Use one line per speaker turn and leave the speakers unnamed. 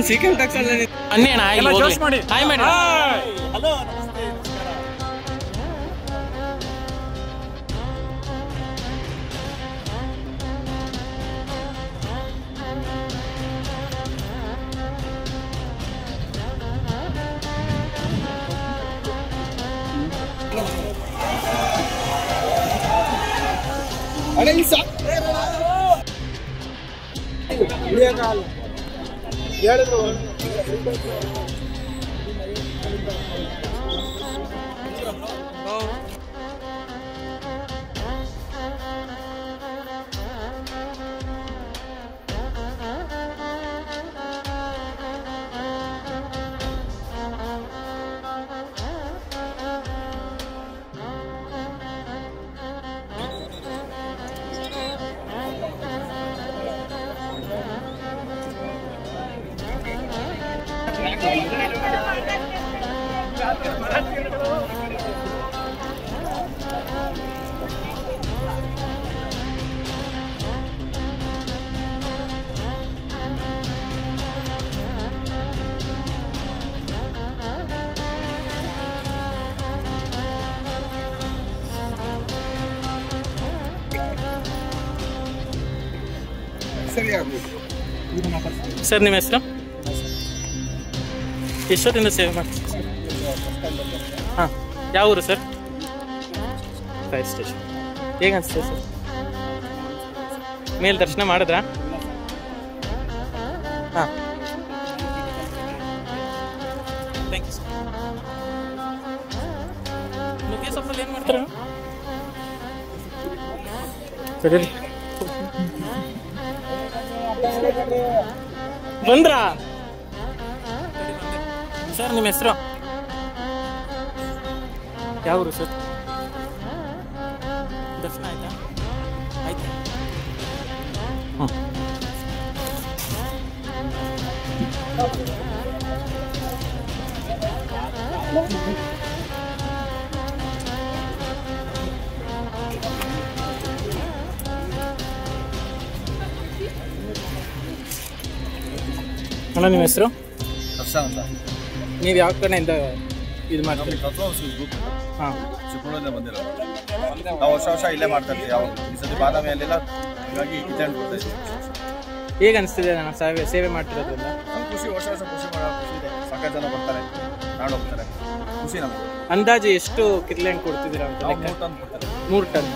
Secret tax ಅನ್ನೇಣ ಮಾಡಿ hi madam. Hello ನಮಸ್ತೆ ಅರೆ ಈ ಸಾಕು ಹೇಳಿದ್ರು ಸರ್ ನಿಮ್ಮ ಹೆಸರು? ಎಷ್ಟೊತ್ತಿಂದ ಸೇವೆ ಮಾಡ್ತೀವಿ? ಹಾಂ, ಯಾವ ಊರು ಸರ್? Fire station. ಹೇಗೆ ಅನಿಸ್ತದೆ ಸರ್? ಮೇಲೆ ದರ್ಶನ ಮಾಡಿದ್ರಾ? ಹಾಂ, ಥ್ಯಾಂಕ್ ಯು ಸರ್. ನುಗ್ಗೆ ಸೊಪ್ಪಲ್ಲಿ ಏನು ಮಾಡ್ತೀರಾ ಸರಿ? ಬಂದ್ರಾ ಸರ್? ನಿಮ್ಮ ಹೆಸರು? ಯಾವ ಊರು ಸರ್? ದರ್ಶನ ಆಯ್ತಾ? ಆಯ್ತು. ಅಣ್ಣ ನಿಮ್ಮ ಹೆಸರು? ಹರ್ಷ ಅಂತ. ನೀವು ಯಾವ ಕಡೆಯಿಂದ ಇದು ಮಾಡ್ತೀವಿ? ಹಾಂ, ಚಿಕ್ಕಮಗಳೂರಿಂದ ಬಂದಿರೋದು. ನಾವು ವರ್ಷ ಇಲ್ಲೇ ಮಾಡ್ತಾ ಇರ್ತೀವಿ. ಯಾವ ಈ ಸತಿ ಬಾದಾಮಿಯಲ್ಲೆಲ್ಲ ಹಾಗಾಗಿ ಕಿಚನ್ ಕೊಡ್ತಾ ಇದ್ದೀವಿ. ಹೇಗೆ ಅನಿಸ್ತಿದೆ ನಾನು ಸೇವೆ ಮಾಡ್ತಿರೋದ್ರಿಂದ? ಖುಷಿ, ವರ್ಷ ಖುಷಿ ಮಾಡೋ ಖುಷಿ ಇದೆ. ಸಾಕಷ್ಟು ಜನ ಬರ್ತಾರೆ, ನಾಡು ಹೋಗ್ತಾರೆ, ಖುಷಿ ನಮಗೆ. ಅಂದಾಜು ಎಷ್ಟು ಕಿತ್ಲೆ ಹಣ್ಣು ಕೊಡ್ತಿದ್ದೀರಾ ಅಂತ? 3 ಟನ್ ಕೊಡ್ತಾರೆ. 3 ಟನ್.